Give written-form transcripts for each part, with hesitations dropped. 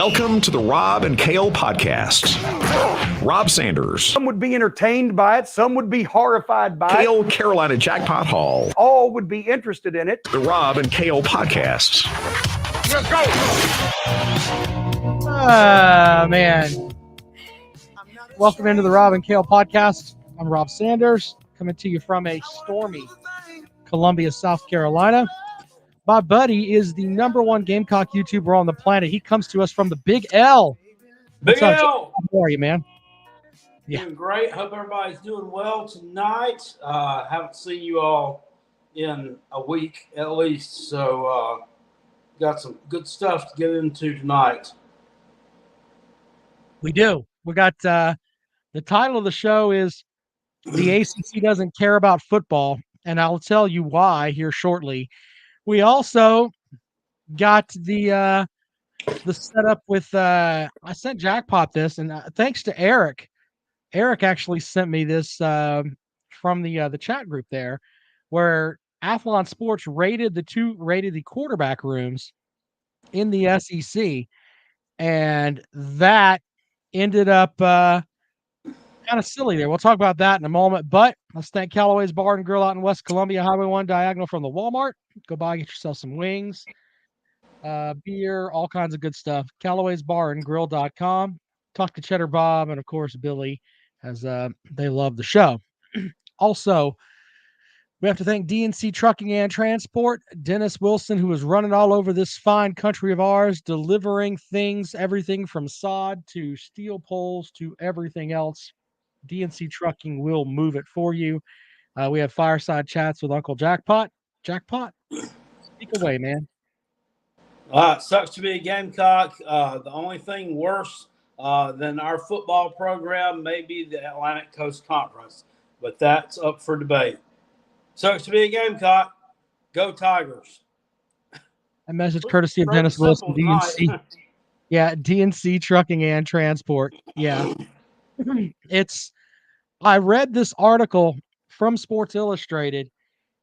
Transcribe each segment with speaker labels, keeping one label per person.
Speaker 1: Welcome to the Rob and Kale podcast. Rob Sanders.
Speaker 2: Some would be entertained by it. Some would be horrified by
Speaker 1: Kale,
Speaker 2: it.
Speaker 1: Carolina Jackpot Hall.
Speaker 2: All would be interested in it.
Speaker 1: The Rob and Kale podcast.
Speaker 2: Let's go.
Speaker 3: Man. Welcome into the Rob and Kale podcast. I'm Rob Sanders, coming to you from a stormy Columbia, South Carolina. My buddy is the #1 Gamecock YouTuber on the planet. He comes to us from the Big L.
Speaker 4: Big L.
Speaker 3: How are you, man? Yeah.
Speaker 4: Doing great. Hope everybody's doing well tonight. Haven't seen you all in a week at least, so got some good stuff to get into tonight.
Speaker 3: We do. We got the title of the show is The ACC Doesn't Care About Football, and I'll tell you why here shortly. We also got the setup with I sent Jackpot this, and thanks to Eric. Eric actually sent me this from the chat group there, where Athlon Sports rated the quarterback rooms in the SEC, and that ended up kind of silly there. We'll talk about that in a moment, but let's thank Callaway's Bar and Grill out in West Columbia, Highway 1 diagonal from the Walmart. Go by, get yourself some wings, beer, all kinds of good stuff. Callaway's Bar and Grill.com. Talk to Cheddar Bob and, of course, Billy, as they love the show. Also, we have to thank DNC Trucking and Transport, Dennis Wilson, who is running all over this fine country of ours, delivering things, everything from sod to steel poles to everything else. DNC Trucking will move it for you. We have fireside chats with Uncle Jackpot. Jackpot, speak away, man.
Speaker 4: It sucks to be a Gamecock. The only thing worse than our football program may be the Atlantic Coast Conference, but that's up for debate. Sucks to be a Gamecock. Go Tigers.
Speaker 3: A message courtesy of Dennis Wilson, DNC. Yeah, DNC Trucking and Transport. Yeah. I read this article from Sports Illustrated,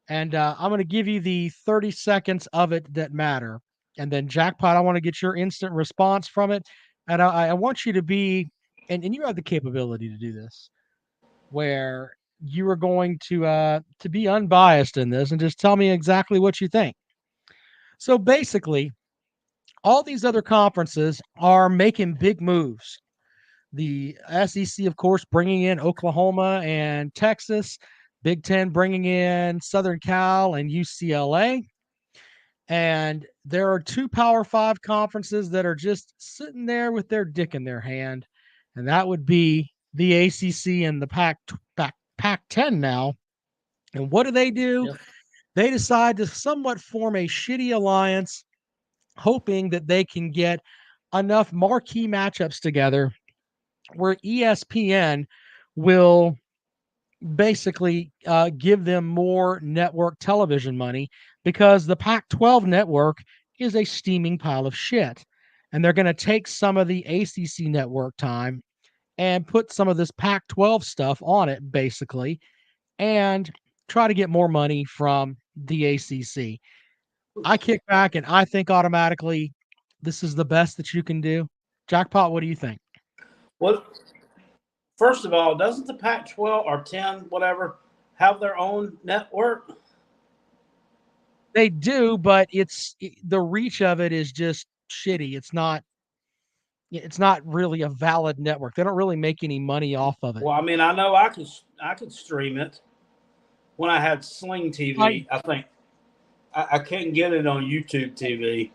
Speaker 3: and I'm going to give you the 30 seconds of it that matter. And then, Jackpot, I want to get your instant response from it. And I want you to be, and you have the capability to do this, where you are going to be unbiased in this and just tell me exactly what you think. So basically, all these other conferences are making big moves. The SEC, of course, bringing in Oklahoma and Texas. Big Ten bringing in Southern Cal and UCLA. And there are 2 Power 5 conferences that are just sitting there with their dick in their hand. And that would be the ACC and the Pac-10 now. And what do?
Speaker 4: Yep.
Speaker 3: They decide to somewhat form a shitty alliance, hoping that they can get enough marquee matchups together where ESPN will basically give them more network television money, because the Pac-12 network is a steaming pile of shit. And they're going to take some of the ACC network time and put some of this Pac-12 stuff on it, basically, and try to get more money from the ACC. I kick back and I think automatically this is the best that you can do. Jackpot, what do you think?
Speaker 4: Well, first of all, doesn't the Pac-12 or 10, whatever, have their own network?
Speaker 3: They do, but the reach of it is just shitty. It's not really a valid network. They don't really make any money off of it.
Speaker 4: Well, I mean, I know I could stream it when I had Sling TV. I think I couldn't get it on YouTube TV.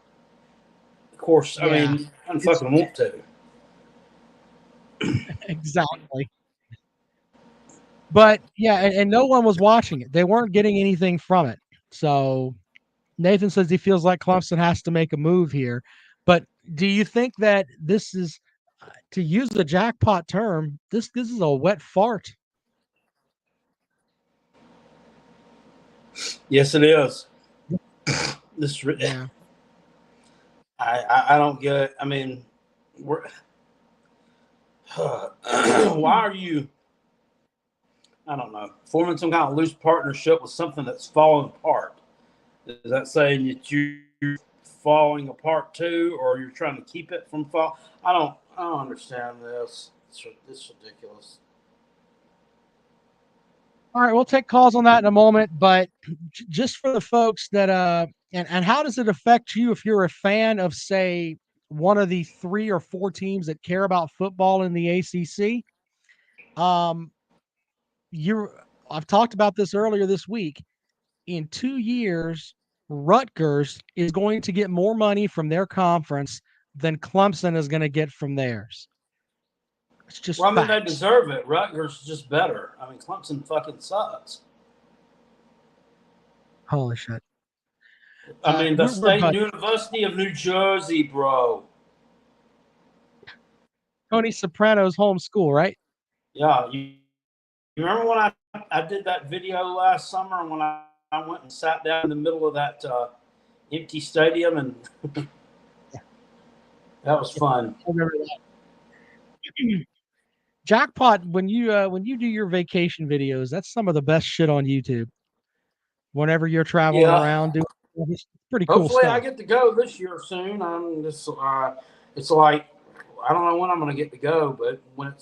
Speaker 4: Of course, I mean, I fucking want to.
Speaker 3: Exactly. But yeah, and no one was watching it. They weren't getting anything from it. So Nathan says he feels like Clemson has to make a move here. But do you think that this is, to use the Jackpot term, this is a wet fart?
Speaker 4: Yes, it is.
Speaker 3: Yeah.
Speaker 4: I don't get it. I mean, why are you, I don't know, forming some kind of loose partnership with something that's falling apart? Is that saying that you falling apart too, or you're trying to keep it from fall. I don't understand this. It's ridiculous.
Speaker 3: All right, we'll take calls on that in a moment, but just for the folks that and how does it affect you if you're a fan of, say, one of the 3 or 4 teams that care about football in the ACC? I've talked about this earlier this week. In 2 years, Rutgers is going to get more money from their conference than Clemson is going to get from theirs. It's just
Speaker 4: Well, I mean, they
Speaker 3: facts.
Speaker 4: deserve it. Rutgers is just better. I mean, Clemson fucking sucks.
Speaker 3: Holy shit.
Speaker 4: I mean, the
Speaker 3: we're
Speaker 4: State
Speaker 3: buddies.
Speaker 4: University of New Jersey, bro.
Speaker 3: Tony Soprano's home school, right?
Speaker 4: Yeah. You remember when I did that video last summer when I went and sat down in the middle of that empty stadium, and that was fun.
Speaker 3: I remember that. Jackpot, when you do your vacation videos, that's some of the best shit on YouTube. Whenever you're traveling around, doing it's pretty cool
Speaker 4: Hopefully,
Speaker 3: stuff.
Speaker 4: I get to go this year soon. I'm just, it's like I don't know when I'm going to get to go, but when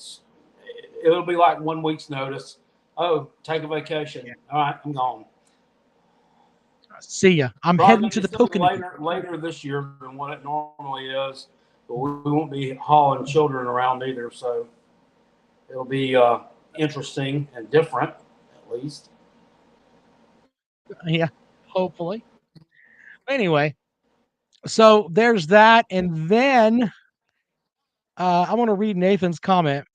Speaker 4: it'll be like 1 week's notice. Oh, take a vacation. Yeah. All right, I'm gone.
Speaker 3: See ya. I'm heading to the Poconos
Speaker 4: later this year than what it normally is, but we won't be hauling children around either, so it'll be interesting and different, at least.
Speaker 3: Yeah, hopefully. Anyway, so there's that, and then I want to read Nathan's comment.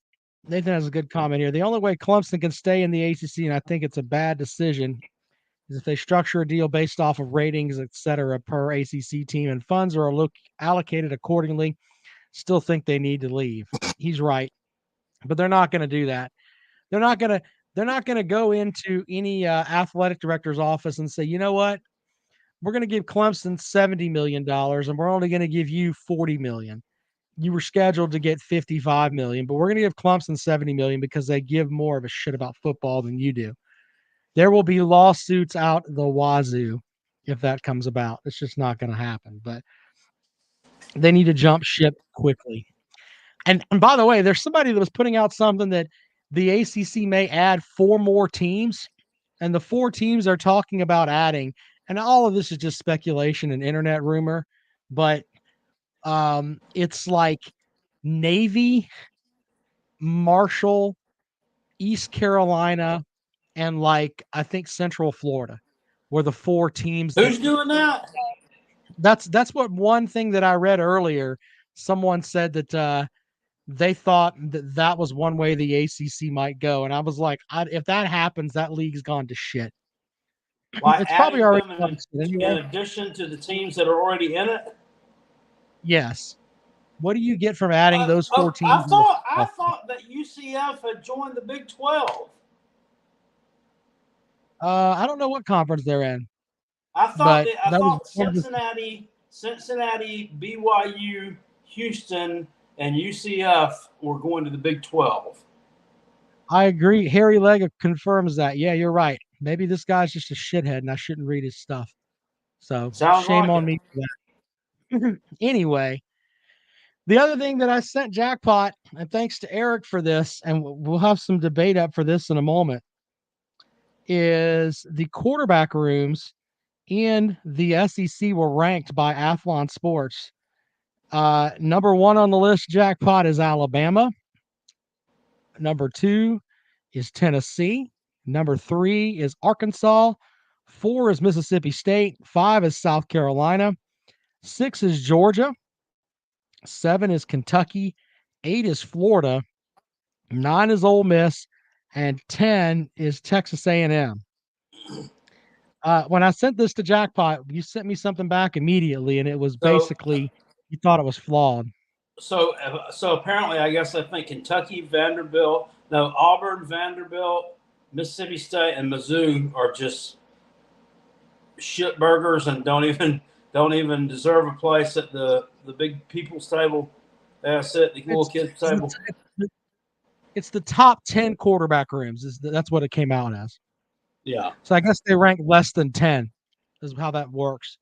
Speaker 3: Nathan has a good comment here. The only way Clemson can stay in the ACC, and I think it's a bad decision, is if they structure a deal based off of ratings, et cetera, per ACC team, and funds are allocated accordingly. Still think they need to leave. He's right, but they're not going to do that. They're not going to go into any athletic director's office and say, you know what, we're going to give Clemson $70 million, and we're only going to give you $40 million. You were scheduled to get $55 million, but we're going to give Clemson $70 million because they give more of a shit about football than you do. There will be lawsuits out the wazoo if that comes about. It's just not going to happen, but they need to jump ship quickly. And by the way, there's somebody that was putting out something that the ACC may add 4 more teams, and the 4 teams they're talking about adding, and all of this is just speculation and internet rumor, but it's like Navy, Marshall, East Carolina, and like I think Central Florida were the 4 teams.
Speaker 4: Who's doing that?
Speaker 3: That's what one thing that I read earlier. Someone said that they thought that was one way the ACC might go, and I was like, if that happens, that league's gone to shit. It's probably already
Speaker 4: in addition to the teams that are already in it.
Speaker 3: Yes. What do you get from adding those 4 teams?
Speaker 4: I thought that UCF had joined the Big 12.
Speaker 3: I don't know what conference they're in.
Speaker 4: I thought Cincinnati, BYU, Houston, and UCF were going to the Big 12.
Speaker 3: I agree. Harry Lega confirms that. Yeah, you're right. Maybe this guy's just a shithead and I shouldn't read his stuff. So shame on me for that. Anyway, the other thing that I sent Jackpot, and thanks to Eric for this, and we'll have some debate up for this in a moment, is the quarterback rooms in the SEC were ranked by Athlon Sports. Number 1 on the list, Jackpot, is Alabama. Number 2 is Tennessee. Number 3 is Arkansas. 4 is Mississippi State. 5 is South Carolina. 6 is Georgia. 7 is Kentucky. 8 is Florida. 9 is Ole Miss. And 10 is Texas A&M. When I sent this to Jackpot, you sent me something back immediately, and it was basically you thought it was flawed.
Speaker 4: So apparently, I guess I think Kentucky, Auburn, Vanderbilt, Mississippi State, and Mizzou are just shit burgers and don't even deserve a place at the big people's table. They sit at the little kids' table.
Speaker 3: It's the top 10 quarterback rooms. That's what it came out as.
Speaker 4: Yeah.
Speaker 3: So I guess they rank less than 10 is how that works.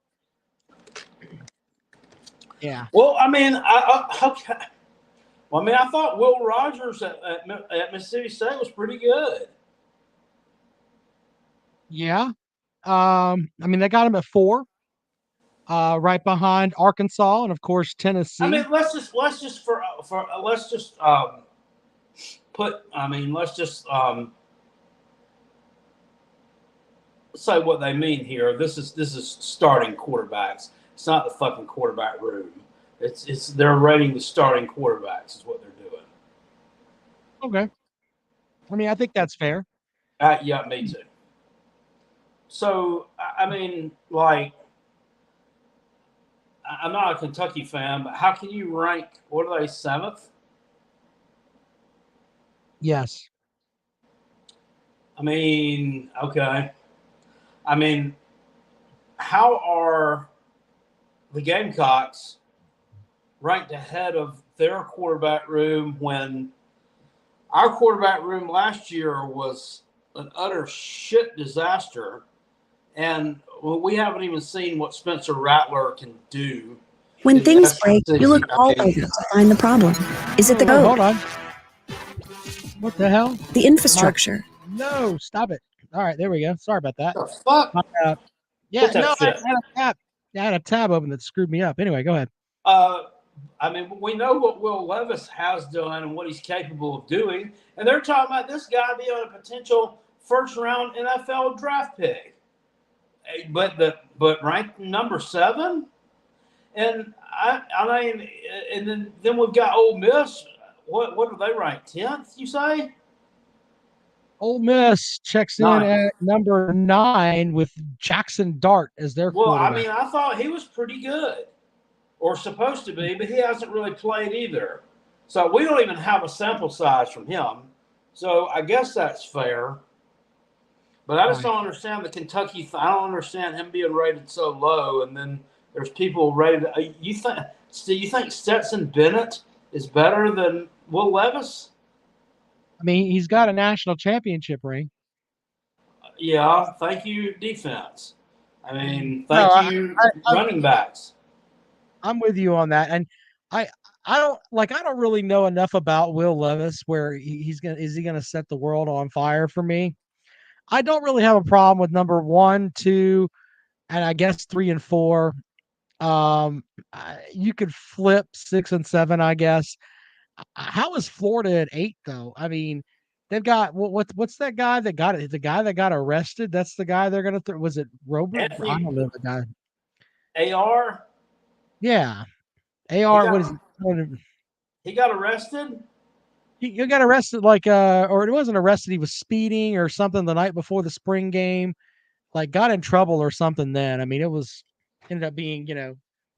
Speaker 3: Yeah.
Speaker 4: Well, I mean, okay. Well, I mean, I thought Will Rogers at Mississippi State was pretty good.
Speaker 3: Yeah. I mean, they got him at 4, right behind Arkansas and of course
Speaker 4: I
Speaker 3: Tennessee.
Speaker 4: mean, let's just say what they mean here. This is starting quarterbacks. It's not the fucking quarterback room. It's they're rating the starting quarterbacks is what they're doing.
Speaker 3: Okay. I mean, I think that's fair.
Speaker 4: Yeah, me too. So I mean, like, I'm not a Kentucky fan, but how can you rank? What are they, 7th?
Speaker 3: Yes.
Speaker 4: I mean, okay. I mean, how are the Gamecocks ranked ahead of their quarterback room when our quarterback room last year was an utter shit disaster, and we haven't even seen what Spencer Rattler can do.
Speaker 5: When
Speaker 4: in
Speaker 5: things
Speaker 4: the
Speaker 5: break,
Speaker 4: SEC.
Speaker 5: you look
Speaker 4: I
Speaker 5: all
Speaker 4: mean,
Speaker 5: over to find the problem. Is it the
Speaker 3: Oh, hold
Speaker 5: code?
Speaker 3: on. What the hell?
Speaker 5: The infrastructure?
Speaker 3: No, stop it. All right, there we go. Sorry about that.
Speaker 4: what the fuck?
Speaker 3: Yeah,
Speaker 4: Get that
Speaker 3: no, I
Speaker 4: shit.
Speaker 3: had a tab. I had a tab open that screwed me up. Anyway, go ahead.
Speaker 4: I mean, we know what Will Levis has done and what he's capable of doing, and they're talking about this guy being a potential first-round NFL draft pick. But ranked number 7, and I mean, and then we've got Ole Miss. What are they ranked? 10th? You say?
Speaker 3: Ole Miss checks in
Speaker 4: 9th.
Speaker 3: at number 9 with Jackson Dart as their
Speaker 4: Well, I
Speaker 3: quarterback.
Speaker 4: mean, I thought he was pretty good, or supposed to be, but he hasn't really played either. So we don't even have a sample size from him. So I guess that's fair. But I just don't understand the Kentucky. I don't understand him being rated so low, and then there's people rated. You think Stetson Bennett is better than Will Levis?
Speaker 3: I mean, he's got a national championship ring.
Speaker 4: Yeah. Thank you, defense. I mean,
Speaker 3: No,
Speaker 4: thank you, running backs.
Speaker 3: I'm with you on that, and I don't really know enough about Will Levis where is he gonna set the world on fire for me. I don't really have a problem with number 1, 2, and I guess 3 and 4. You could flip 6 and 7, I guess. How is Florida at 8 though? I mean, they've got what's that guy that got it? The guy that got arrested. That's the guy they're gonna. Was it Robert? I
Speaker 4: Anthony
Speaker 3: don't know the guy.
Speaker 4: AR.
Speaker 3: Yeah,
Speaker 4: He
Speaker 3: AR. What is
Speaker 4: he got arrested?
Speaker 3: he got arrested or it wasn't arrested. He was speeding or something the night before the spring game. Like got in trouble or something. Then I mean, ended up being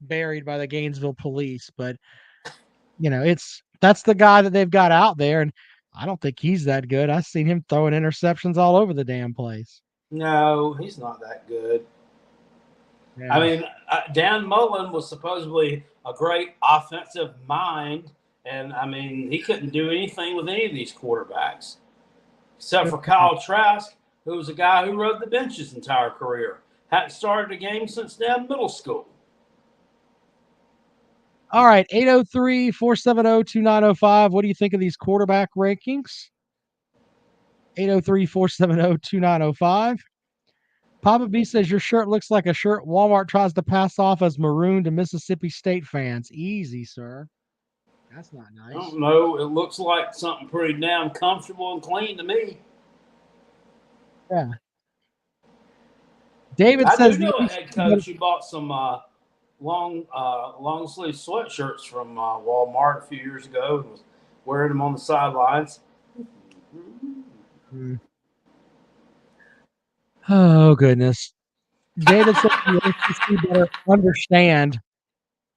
Speaker 3: buried by the Gainesville police. But that's the guy that they've got out there, and I don't think he's that good. I've seen him throwing interceptions all over the damn place.
Speaker 4: No, he's not that good.
Speaker 3: Yeah.
Speaker 4: I mean, Dan Mullen was supposedly a great offensive mind, and I mean, he couldn't do anything with any of these quarterbacks, except for Kyle Trask, who was a guy who rode the bench his entire career. Hadn't started a game since damn middle school.
Speaker 3: All right, 803-470-2905. What do you think of these quarterback rankings? 803-470-2905. Papa B says your shirt looks like a shirt Walmart tries to pass off as maroon to Mississippi State fans. Easy, sir. That's not nice.
Speaker 4: I don't know. It looks like something pretty damn comfortable and clean to me.
Speaker 3: Yeah. David
Speaker 4: I
Speaker 3: says
Speaker 4: do know a head coach who bought some long sleeve sweatshirts from Walmart a few years ago and was wearing them on the sidelines.
Speaker 3: Oh goodness. David says the ACC better understand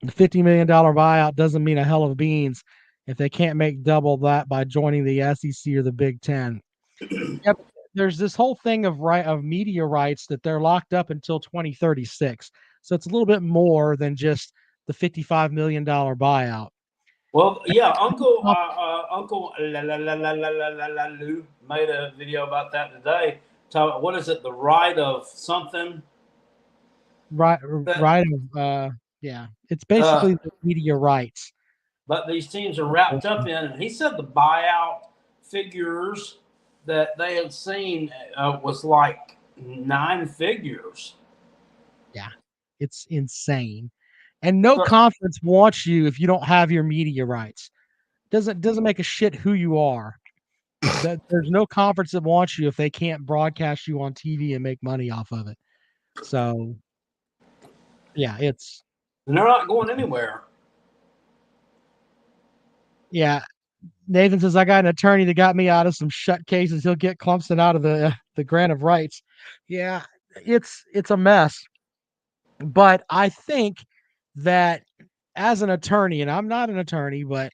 Speaker 3: the $50 million buyout doesn't mean a hell of beans if they can't make double that by joining the SEC or the Big Ten. Yep. There's this whole thing of media rights that they're locked up until 2036. So it's a little bit more than just the $55 million buyout.
Speaker 4: Well, yeah, Uncle Lou made a video about that today. What is it? The right of something.
Speaker 3: Right. Yeah, it's basically the media rights.
Speaker 4: But these teams are wrapped up in, and he said the buyout figures that they had seen was like 9 figures.
Speaker 3: Yeah, it's insane. And no
Speaker 4: So-
Speaker 3: conference wants you if you don't have your media rights. Doesn't make a shit who you are. There's no conference that wants you if they can't broadcast you on TV and make money off of it. So, yeah, it's
Speaker 4: And they're not going anywhere.
Speaker 3: yeah. Nathan says I got an attorney that got me out of some shut cases. He'll get Clemson out of the grant of rights. Yeah, it's a mess. But I think that as an attorney, and I'm not an attorney, but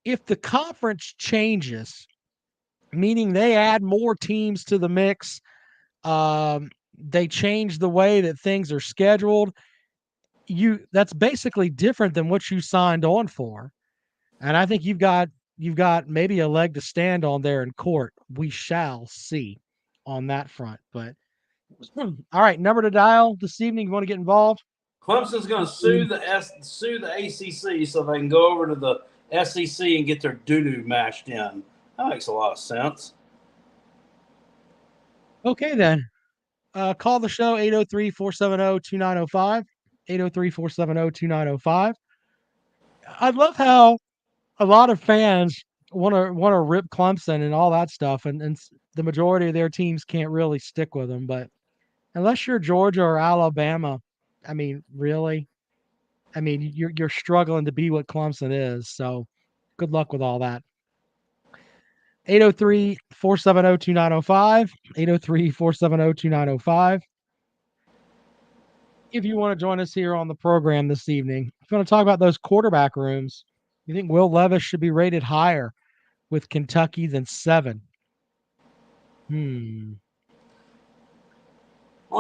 Speaker 3: if the conference changes, meaning they add more teams to the mix, they change the way that things are scheduled, that's basically different than what you signed on for. And I think you've got maybe a leg to stand on there in court. We shall see on that front. But all right, number to dial this evening. You want to get involved?
Speaker 4: Clemson's going to sue the ACC so they can go over to the SEC and get their doo-doo mashed in. That makes a lot of sense.
Speaker 3: Okay, then. Call the show 803-470-2905. 803-470-2905. I love how a lot of fans want to rip Clemson and all that stuff, and the majority of their teams can't really stick with them. But unless you're Georgia or Alabama, I mean, really, I mean, you're struggling to be what Clemson is. So, good luck with all that. 803-470-2905. 803-470-2905. If you want to join us here on the program this evening, if you want to talk about those quarterback rooms, you think Will Levis should be rated higher with Kentucky than 7?
Speaker 4: Only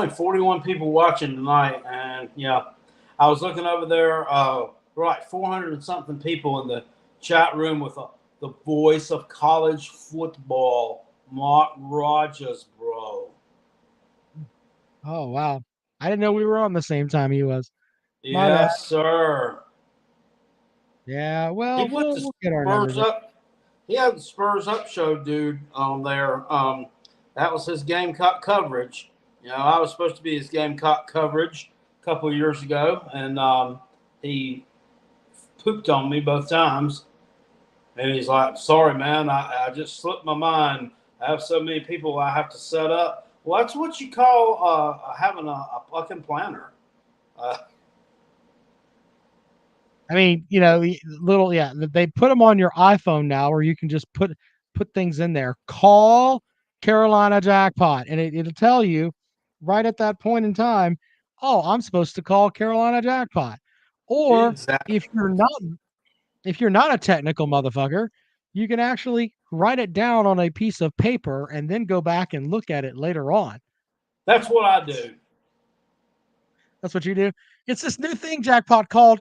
Speaker 4: 41 people watching tonight, and I was looking over there. We're like 400 and something people in the chat room with the voice of college football, Mark Rogers, bro.
Speaker 3: Oh, wow. I didn't know we were on the same time he was.
Speaker 4: Yes, sir.
Speaker 3: Yeah, well,
Speaker 4: He put
Speaker 3: we'll get our numbers
Speaker 4: Spurs up. He had the Spurs Up show, dude, on there. That was his Gamecock coverage. I was supposed to be his Gamecock coverage a couple of years ago, and he pooped on me both times. And he's like, sorry, man, I just slipped my mind. I have so many people I have to set up. Well, that's what you call having a fucking planner.
Speaker 3: I mean, they put them on your iPhone now, where you can just put things in there. Call Carolina Jackpot, and it'll tell you right at that point in time, oh, I'm supposed to call Carolina Jackpot. Or
Speaker 4: Exactly.
Speaker 3: if you're not a technical motherfucker, you can actually write it down on a piece of paper and then go back and look at it later on.
Speaker 4: That's what I do.
Speaker 3: That's what you do. It's this new thing, Jackpot, called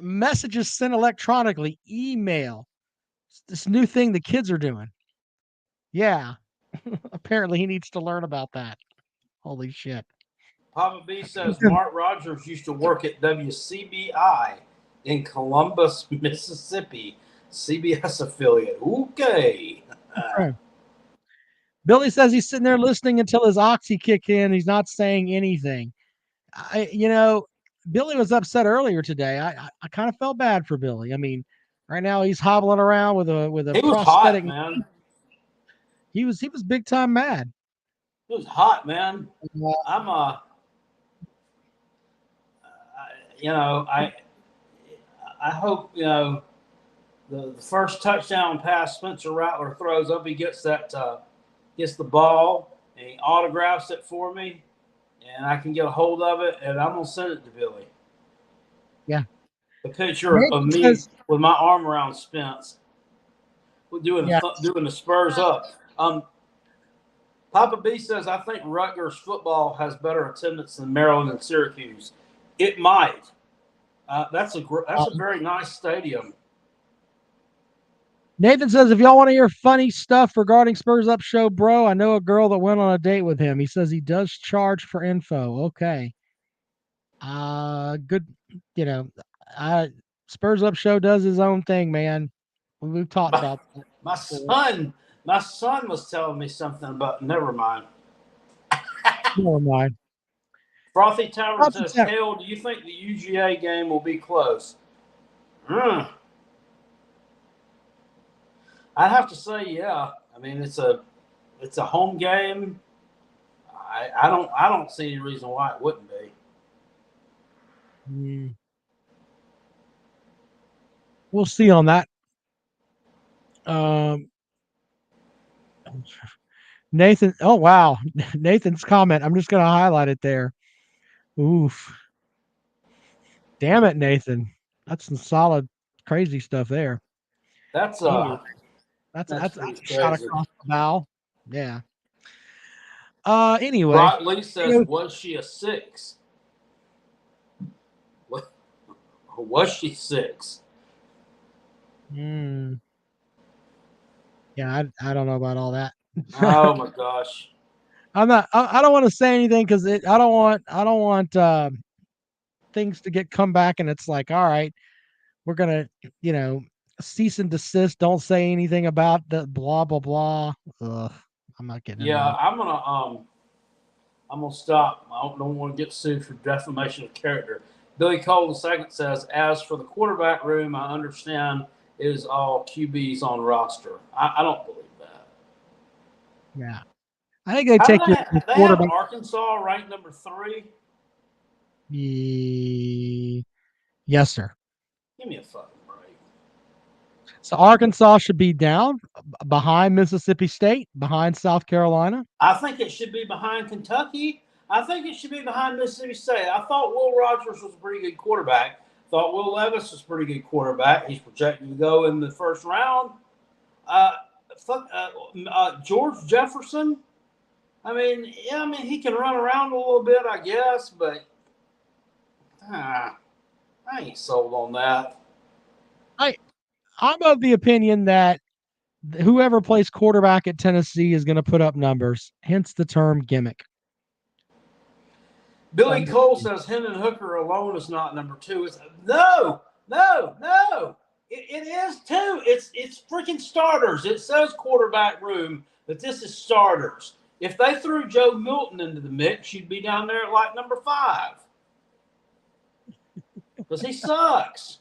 Speaker 3: messages sent electronically, email. It's this new thing the kids are doing. Yeah. Apparently he needs to learn about that. Holy shit.
Speaker 4: Papa B says Mark Rogers used to work at WCBI in Columbus, Mississippi, CBS affiliate. Okay.
Speaker 3: Billy says he's sitting there listening until his oxy kick in. He's not saying anything. Billy was upset earlier today. I kind of felt bad for Billy. I mean, right now he's hobbling around with a
Speaker 4: He was
Speaker 3: prosthetic.
Speaker 4: hot, man.
Speaker 3: He was big time mad.
Speaker 4: It was hot, man. I'm I hope the first touchdown pass Spencer Rattler throws up, he gets gets the ball and he autographs it for me, and I can get a hold of it, and I'm gonna send it to Billy.
Speaker 3: Yeah.
Speaker 4: A picture of me with my arm around Spence. We're doing the Spurs Up. Papa B says, I think Rutgers football has better attendance than Maryland and Syracuse. It might. That's a very nice stadium.
Speaker 3: Nathan says, if y'all want to hear funny stuff regarding Spurs Up show, bro, I know a girl that went on a date with him. He says he does charge for info. Okay. Good, you know, I Spurs Up Show does his own thing, man. We've talked about that
Speaker 4: My
Speaker 3: before.
Speaker 4: my son was telling me something about. Never mind.
Speaker 3: Never mind.
Speaker 4: Frothy Tavern
Speaker 3: Rob
Speaker 4: says,
Speaker 3: Patel-
Speaker 4: "Kale, do you think the UGA game will be close?" I'd have to say, yeah. I mean, it's a home game. I don't see any reason why it wouldn't be.
Speaker 3: We'll see on that. Nathan. Oh wow, Nathan's comment. I'm just going to highlight it there. Oof. Damn it, Nathan. That's some solid, crazy stuff there.
Speaker 4: That's
Speaker 3: Anyway, that's
Speaker 4: pretty
Speaker 3: a shot
Speaker 4: crazy.
Speaker 3: across the bow. Yeah. Anyway.
Speaker 4: Brock Lee says, "Was she a 6? What? Was she 6?
Speaker 3: Yeah, I don't know about all that.
Speaker 4: Oh my gosh.
Speaker 3: I'm not. I don't want to say anything because I don't want things to come back and it's like, all right, we're gonna, cease and desist. Don't say anything about the blah blah blah. Ugh, I'm not getting
Speaker 4: Yeah,
Speaker 3: involved.
Speaker 4: I'm gonna stop. I don't want to get sued for defamation of character." Billy Cole II says, "As for the quarterback room, I understand it is all QBs on roster. I don't believe that.
Speaker 3: Yeah, I think they
Speaker 4: How do
Speaker 3: take your
Speaker 4: they have
Speaker 3: quarterback.
Speaker 4: Arkansas ranked number 3?
Speaker 3: Yes, sir.
Speaker 4: Give me a fucking break.
Speaker 3: So Arkansas should be down behind Mississippi State, behind South Carolina.
Speaker 4: I think it should be behind Kentucky. I think it should be behind Mississippi State. I thought Will Rogers was a pretty good quarterback. Thought Will Levis was a pretty good quarterback. He's projected to go in the first round. Uh, George Jefferson. I mean, he can run around a little bit, I guess, but I ain't sold on that.
Speaker 3: I'm of the opinion that whoever plays quarterback at Tennessee is going to put up numbers, hence the term gimmick.
Speaker 4: Billy Cole says Hendon Hooker alone is not number 2. No. It is 2. It's freaking starters. It says quarterback room, but this is starters. If they threw Joe Milton into the mix, you'd be down there at like number 5. Because he sucks.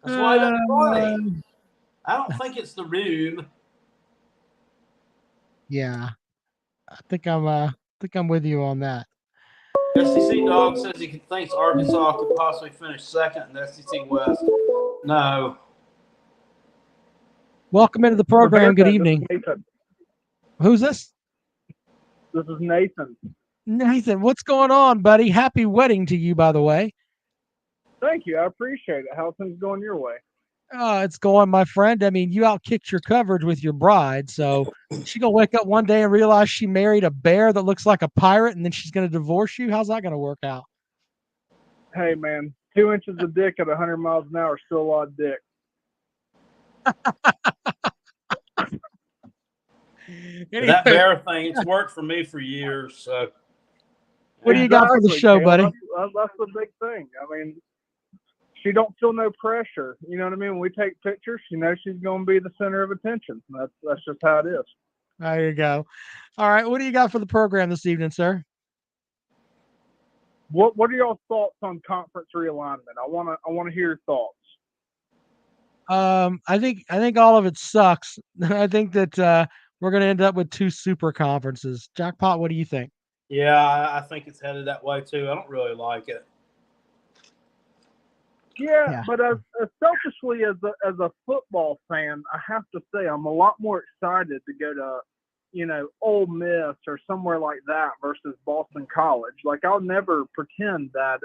Speaker 4: That's why he doesn't play. I don't think it's the room.
Speaker 3: Yeah, I think I'm with you on that.
Speaker 4: SEC Dog says he thinks Arkansas could possibly finish second in the SEC West. No.
Speaker 3: Welcome into the program. Good evening. Who's this?
Speaker 2: This is Nathan.
Speaker 3: Nathan, what's going on, buddy? Happy wedding to you, by the way.
Speaker 2: Thank you. I appreciate it. How things going your way?
Speaker 3: It's going, my friend. I mean, you outkicked your coverage with your bride, so she gonna wake up one day and realize she married a bear that looks like a pirate, and then she's gonna divorce you. How's that gonna work out?
Speaker 2: Hey, man, 2 inches of dick at 100 miles an hour is still a lot of dick.
Speaker 3: Anyway,
Speaker 4: That bear thing, it's worked for me for years. So,
Speaker 3: what do you got for the show,
Speaker 2: Kale?
Speaker 3: buddy?
Speaker 2: That's the big thing. I mean, she don't feel no pressure. You know what I mean? When we take pictures, she knows she's going to be the center of attention. That's just how it is.
Speaker 3: There you go. All right, what do you got for the program this evening, sir?
Speaker 2: What are y'all's thoughts on conference realignment? I wanna hear your thoughts.
Speaker 3: I think all of it sucks. I think that we're going to end up with 2 super conferences. Jackpot, what do you think?
Speaker 4: yeah, I think it's headed that way too. I don't really like it.
Speaker 2: Yeah, but as selfishly as a football fan, I have to say I'm a lot more excited to go to, Ole Miss or somewhere like that versus Boston College. Like, I'll never pretend that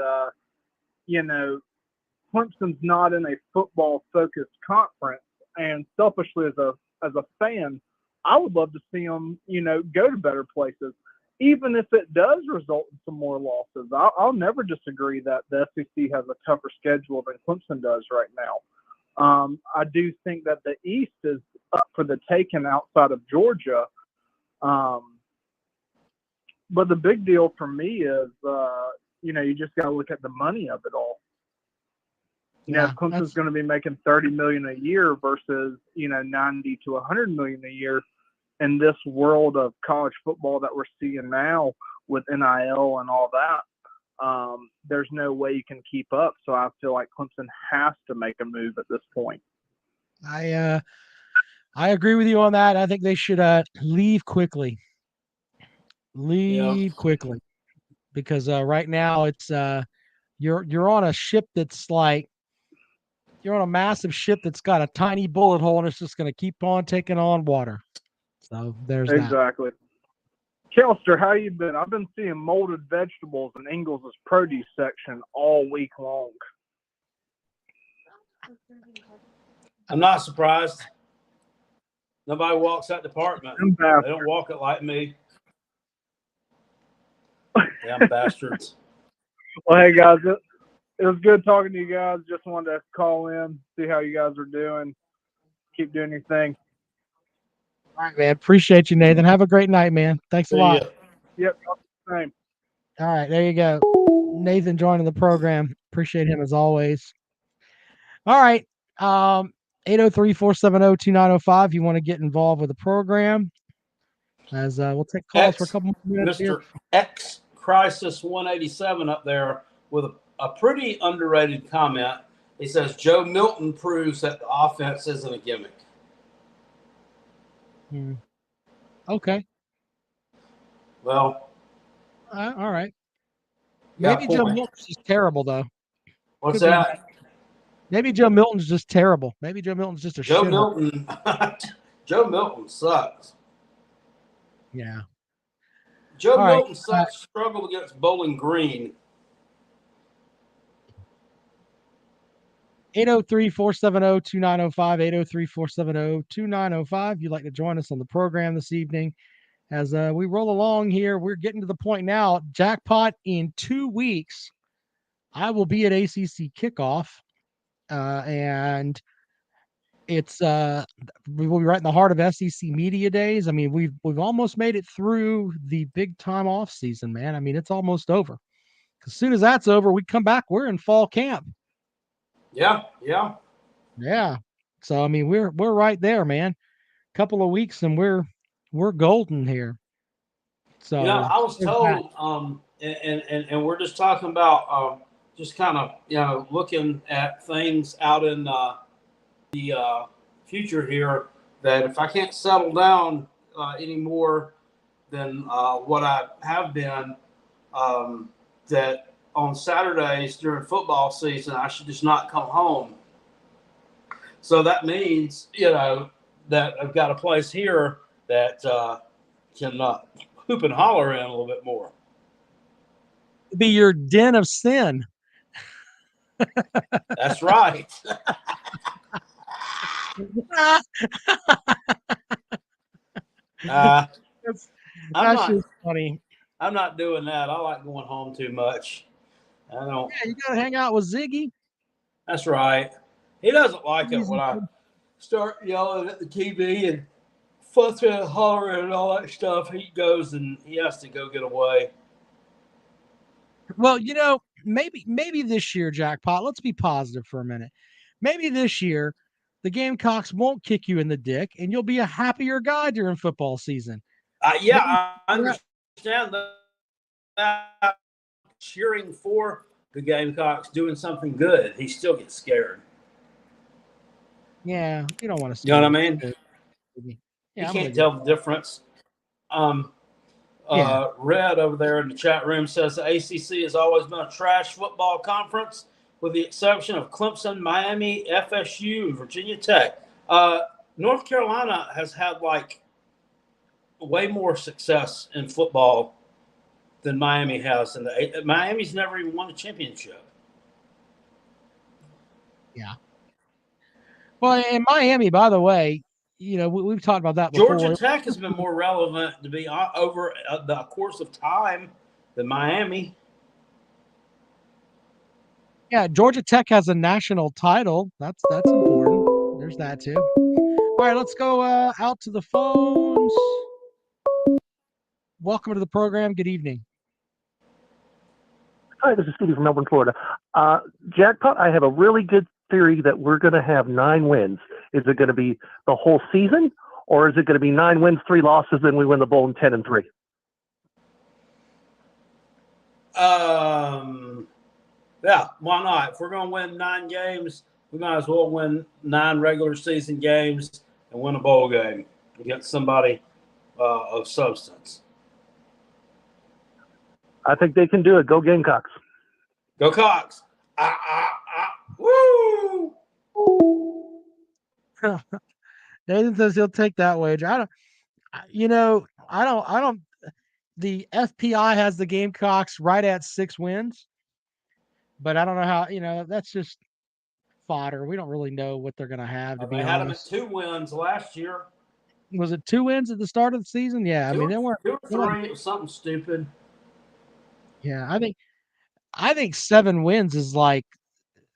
Speaker 2: Clemson's not in a football-focused conference. And selfishly, as a fan, I would love to see them, go to better places, even if it does result in some more losses. I'll never disagree that the SEC has a tougher schedule than Clemson does right now. I do think that the East is up for the taking outside of Georgia. But the big deal for me is you just got to look at the money of it all.
Speaker 3: Yeah,
Speaker 2: if Clemson's
Speaker 3: that's-
Speaker 2: going to be making $30 million a year versus 90 to $100 million a year in this world of college football that we're seeing now with NIL and all that, there's no way you can keep up. So I feel like Clemson has to make a move at this point.
Speaker 3: I agree with you on that. I think they should leave quickly. Leave quickly, because right now it's you're on a ship that's like you're on a massive ship that's got a tiny bullet hole and it's just going to keep on taking on water. So there's that.
Speaker 2: Exactly. Kelster, how you been? I've been seeing molded vegetables in Ingalls' produce section all week long.
Speaker 4: I'm not surprised. Nobody walks that department. They don't walk it like me. Damn bastards.
Speaker 2: Well, hey, guys, it was good talking to you guys. Just wanted to call in, see how you guys are doing. Keep doing your thing.
Speaker 3: All right, man. Appreciate you, Nathan. Have a great night, man. Thanks a lot.
Speaker 2: Yep, same.
Speaker 3: All right, there you go. Nathan joining the program. Appreciate him as always. All right. 803-470-2905. You want to get involved with the program. As we'll take calls for a couple more minutes
Speaker 4: Mr.
Speaker 3: here.
Speaker 4: X Crisis 187 up there with a pretty underrated comment. He says Joe Milton proves that the offense isn't a gimmick.
Speaker 3: Okay.
Speaker 4: Well,
Speaker 3: all right. Maybe Joe Milton's just terrible, though.
Speaker 4: What's that?
Speaker 3: Maybe Joe Milton's just terrible. Maybe Joe Milton's just a
Speaker 4: Joe
Speaker 3: shithole.
Speaker 4: Milton. Joe Milton sucks.
Speaker 3: Yeah.
Speaker 4: Joe
Speaker 3: All
Speaker 4: Milton
Speaker 3: right.
Speaker 4: sucks. Struggled against Bowling Green.
Speaker 3: 803-470-2905, 803-470-2905. You'd like to join us on the program this evening. As we roll along here, we're getting to the point now. Jackpot in 2 weeks. I will be at ACC kickoff, and it's we will be right in the heart of SEC Media Days. I mean, we've almost made it through the big time off season, man. I mean, it's almost over. As soon as that's over, we come back. We're in fall camp.
Speaker 4: Yeah.
Speaker 3: So I mean, we're right there, man. Couple of weeks and we're golden here. So
Speaker 4: I was told, and we're just talking about just kind of looking at things out in the future here, that if I can't settle down any more than what I have been, that on Saturdays during football season I should just not come home. So that means that I've got a place here that can hoop and holler in a little bit more.
Speaker 3: Be your den of sin.
Speaker 4: That's right.
Speaker 3: That's just funny.
Speaker 4: I'm not doing that. I like going home too much. I don't.
Speaker 3: Yeah, you gotta hang out with Ziggy.
Speaker 4: That's right. He doesn't like it when I start yelling at the TV and fussing and hollering and all that stuff. He goes and he has to go get away.
Speaker 3: Well, maybe this year, Jackpot, let's be positive for a minute. Maybe this year the Gamecocks won't kick you in the dick and you'll be a happier guy during football season.
Speaker 4: I understand that. Cheering for the Gamecocks doing something good, he still gets scared.
Speaker 3: Yeah, you don't want to see.
Speaker 4: You know what I mean?
Speaker 3: Yeah,
Speaker 4: you can't tell the difference. Red over there in the chat room says the ACC has always been a trash football conference, with the exception of Clemson, Miami, FSU, and Virginia Tech. North Carolina has had way more success in football than Miami has. And Miami's never even won a championship.
Speaker 3: Yeah. Well, in Miami, by the way, we've talked about that before.
Speaker 4: Georgia Tech has been more relevant to be over the course of time than Miami.
Speaker 3: Yeah, Georgia Tech has a national title. That's important. There's that too. All right, let's go out to the phones. Welcome to the program. Good evening.
Speaker 6: Hi, this is Stevie from Melbourne, Florida. Jackpot, I have a really good theory that we're going to have 9 wins. Is it going to be the whole season, or is it going to be 9 wins, 3 losses, then we win the bowl in 10-3?
Speaker 4: Yeah, why not? If we're going to win 9 games, we might as well win 9 regular season games and win a bowl game against somebody of substance.
Speaker 6: I think they can do it. Go Gamecocks.
Speaker 4: Go Cox. Woo!
Speaker 3: Nathan says he'll take that wager. I don't. The FPI has the Gamecocks right at 6 wins, but I don't know how. That's just fodder. We don't really know what they're going to have. To be
Speaker 4: They had them at
Speaker 3: honest,
Speaker 4: 2 wins last year.
Speaker 3: Was it 2 wins at the start of the season? Yeah, I mean they weren't
Speaker 4: 2 or 3. It was something stupid.
Speaker 3: Yeah, I think 7 wins is like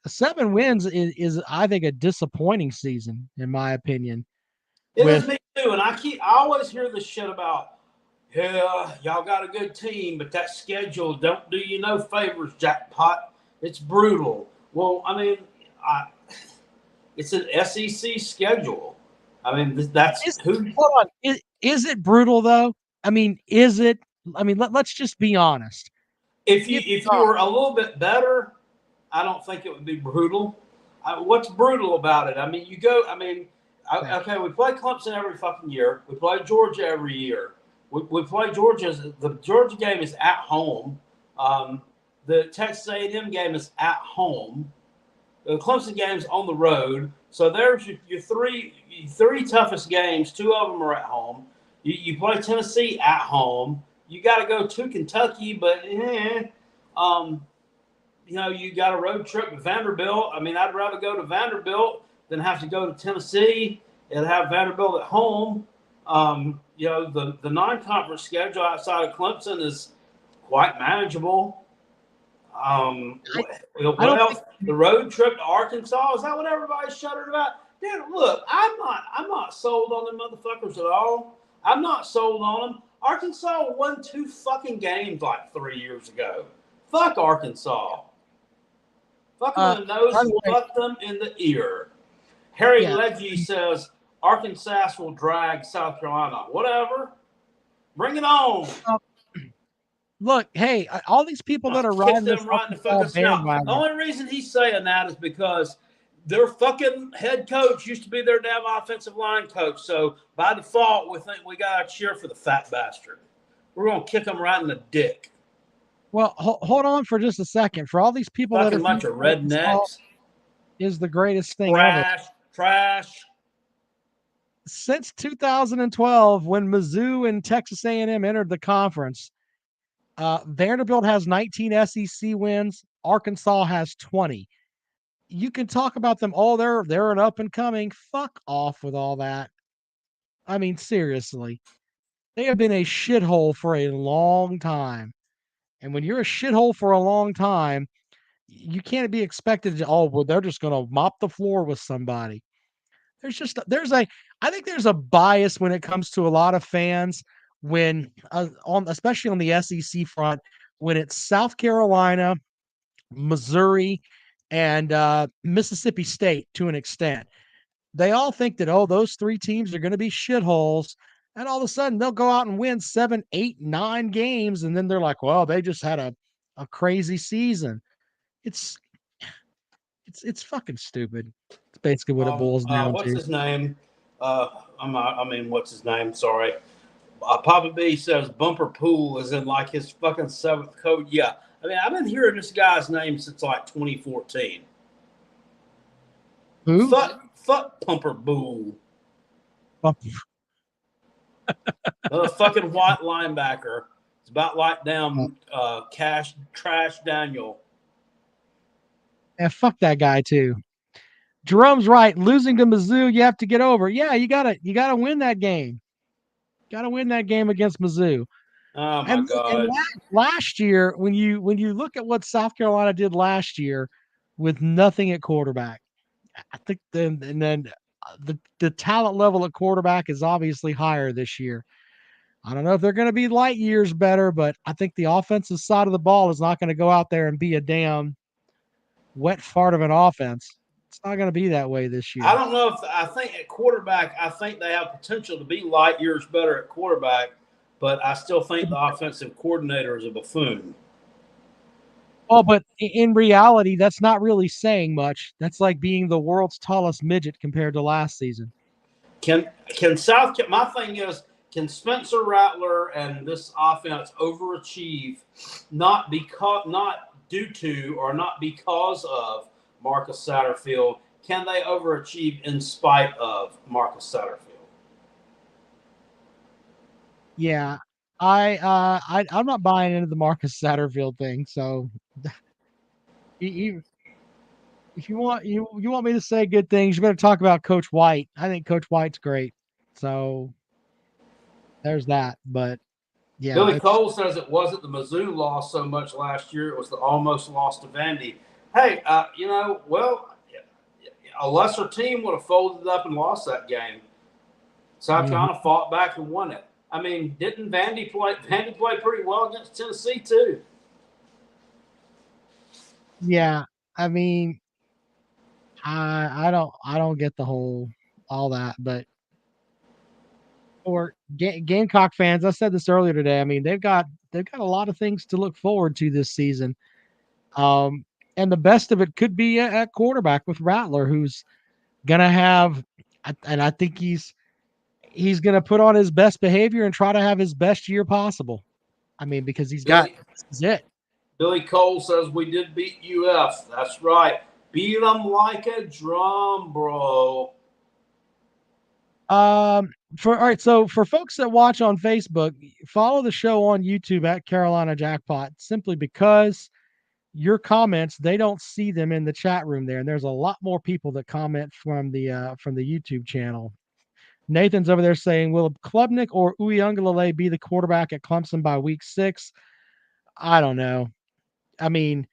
Speaker 3: 7 wins is I think a disappointing season in my opinion.
Speaker 4: It is me too, and I always hear this shit about, yeah, y'all got a good team, but that schedule don't do you no favors, Jackpot. It's brutal. Well, I mean, it's an SEC schedule. I mean, that's
Speaker 3: hold on. Is it brutal though? I mean, is it? I mean, let's just be honest.
Speaker 4: If you were a little bit better, I don't think it would be brutal. What's brutal about it? I mean, okay, we play Clemson every fucking year. We play Georgia every year. We play Georgia. The Georgia game is at home. The Texas A&M game is at home. The Clemson game's on the road. So there's your three toughest games. 2 of them are at home. You play Tennessee at home. You got to go to Kentucky, but you got a road trip to Vanderbilt. I mean, I'd rather go to Vanderbilt than have to go to Tennessee and have Vanderbilt at home. The non-conference schedule outside of Clemson is quite manageable. The road trip to Arkansas, is that what everybody's shuddering about? Dude, look, I'm not sold on them motherfuckers at all. I'm not sold on them. Arkansas won 2 fucking games like 3 years ago. Fuck Arkansas. Fuck them in the nose, fuck them in the ear. Harry Leggy says Arkansas will drag South Carolina. Whatever. Bring it on.
Speaker 3: Look, hey, all these people that are riding this
Speaker 4: bandwagon. The only reason he's saying that is because their fucking head coach used to be their damn offensive line coach. So by default, we think we got to cheer for the fat bastard. We're going to kick him right in the dick.
Speaker 3: Well, hold on for just a second. For all these people
Speaker 4: fucking
Speaker 3: that are
Speaker 4: bunch of rednecks,
Speaker 3: is the greatest thing ever.
Speaker 4: Trash.
Speaker 3: Since 2012, when Mizzou and Texas A&M entered the conference, Vanderbilt has 19 SEC wins. Arkansas has 20. You can talk about them. Oh, they're an up and coming. Fuck off with all that. I mean, seriously, they have been a shithole for a long time. And when you're a shithole for a long time, you can't be expected to, they're just going to mop the floor with somebody. I think there's a bias when it comes to a lot of fans when, especially on the SEC front, when it's South Carolina, Missouri, and Mississippi State to an extent. They all think that, those 3 teams are going to be shitholes. And all of a sudden they'll go out and win 7, 8, 9 games. And then they're like, well, they just had a crazy season. It's fucking stupid. It's basically what it boils down to.
Speaker 4: What's his name? What's his name? Sorry. Papa B says Bumper Pool is in like his fucking 7th code. Yeah. I mean, I've been hearing this guy's name since like 2014.
Speaker 3: Who?
Speaker 4: Fuck Pumper Pool. The fucking white linebacker. It's about like damn Trash Daniel.
Speaker 3: Yeah, fuck that guy too. Jerome's right. Losing to Mizzou, you have to get over. Yeah, you gotta win that game. Got to win that game against Mizzou.
Speaker 4: Oh my God!
Speaker 3: And last year, when you look at what South Carolina did last year with nothing at quarterback, I think the talent level at quarterback is obviously higher this year. I don't know if they're going to be light years better, but I think the offensive side of the ball is not going to go out there and be a damn wet fart of an offense. It's not going to be that way this year.
Speaker 4: I don't know if I think at quarterback, I think they have potential to be light years better at quarterback, but I still think the offensive coordinator is a buffoon.
Speaker 3: Oh, but in reality, that's not really saying much. That's like being the world's tallest midget compared to last season.
Speaker 4: Can my thing is, can Spencer Rattler and this offense overachieve not due to or not because of Marcus Satterfield? Can they overachieve in spite of Marcus Satterfield?
Speaker 3: Yeah, I'm not buying into the Marcus Satterfield thing. So, if you want me to say good things, you better talk about Coach White. I think Coach White's great. So there's that. But yeah,
Speaker 4: Billy Cole says it wasn't the Mizzou loss so much last year; it was the almost loss to Vandy. Hey, a lesser team would have folded up and lost that game. South Carolina fought back and won it. I mean, didn't Vandy play pretty well against Tennessee too?
Speaker 3: Yeah, I mean, I don't get the whole all that, but for Gamecock fans, I said this earlier today. I mean, they've got a lot of things to look forward to this season. And the best of it could be at quarterback with Rattler, who's gonna have, and I think he's gonna put on his best behavior and try to have his best year possible. I mean, because this is it.
Speaker 4: Billy Cole says we did beat UF. That's right. Beat them like a drum, bro.
Speaker 3: All right, so for folks that watch on Facebook, follow the show on YouTube at Carolina Jackpot, simply because your comments, they don't see them in the chat room there, and there's a lot more people that comment from the YouTube channel. Nathan's over there saying, will Klubnik or Uiagalelei be the quarterback at Clemson by week 6? I don't know. I mean,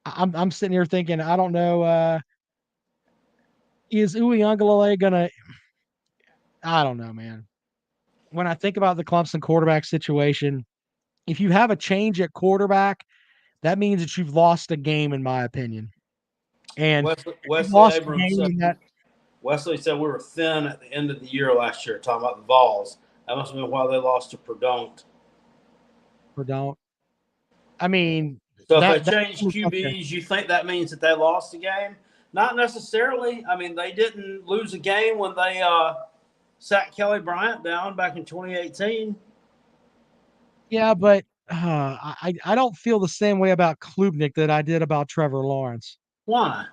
Speaker 3: I'm sitting here thinking, I don't know. Is Uiagalelei gonna? I don't know, man. When I think about the Clemson quarterback situation, if you have a change at quarterback, that means that you've lost a game, in my opinion. And
Speaker 4: Wesley said we were thin at the end of the year last year, talking about the Vols. That must have been why they lost to Perdon't.
Speaker 3: I mean,
Speaker 4: so if they changed QBs, you think that means that they lost the game? Not necessarily. I mean, they didn't lose a game when they sat Kelly Bryant down back in 2018.
Speaker 3: Yeah, but I don't feel the same way about Klubnik that I did about Trevor Lawrence.
Speaker 4: Why?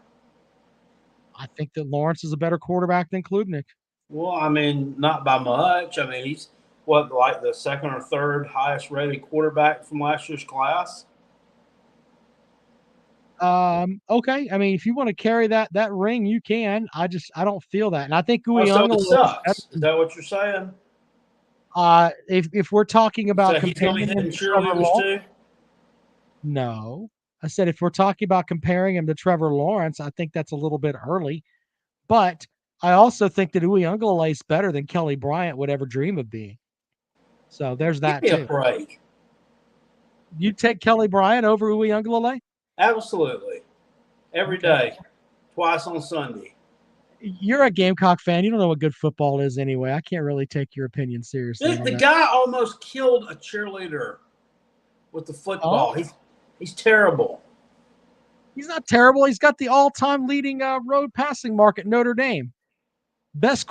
Speaker 3: I think that Lawrence is a better quarterback than Klubnik.
Speaker 4: Well, I mean, not by much. I mean, he's like the second or third highest rated quarterback from last year's class.
Speaker 3: Okay. I mean, if you want to carry that ring, you can. I don't feel that, and I think
Speaker 4: Uiagalelei sucks. Is that what you're saying?
Speaker 3: If we're talking about
Speaker 4: comparing him to Trevor Lawrence,
Speaker 3: no. I said if we're talking about comparing him to Trevor Lawrence, I think that's a little bit early. But I also think that Uiagalelei is better than Kelly Bryant would ever dream of being. So there's that
Speaker 4: too. Give me
Speaker 3: a
Speaker 4: break.
Speaker 3: You take Kelly Bryant over Uiagalelei?
Speaker 4: Absolutely. Every day. Twice on Sunday.
Speaker 3: You're a Gamecock fan. You don't know what good football is anyway. I can't really take your opinion seriously.
Speaker 4: The guy almost killed a cheerleader with the football.
Speaker 3: Oh.
Speaker 4: He's terrible.
Speaker 3: He's not terrible. He's got the all-time leading road passing mark at Notre Dame. Best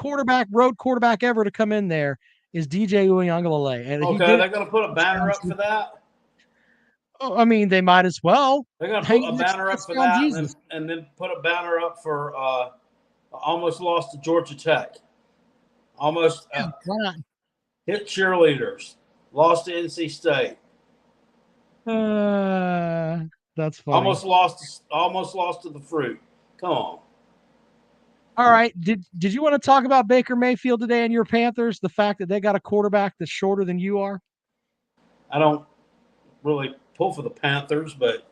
Speaker 3: road quarterback ever to come in there is DJ Uiagalelei. And
Speaker 4: okay, they're going to put a banner up for that?
Speaker 3: Oh, I mean, they might as well.
Speaker 4: They're going to put a banner up for that and then put a banner up for almost lost to Georgia Tech. Almost hit cheerleaders. Lost to NC State.
Speaker 3: That's funny.
Speaker 4: Almost lost to the Fruit. Come on.
Speaker 3: All right. Did you want to talk about Baker Mayfield today and your Panthers? The fact that they got a quarterback that's shorter than you are?
Speaker 4: I don't really pull for the Panthers, but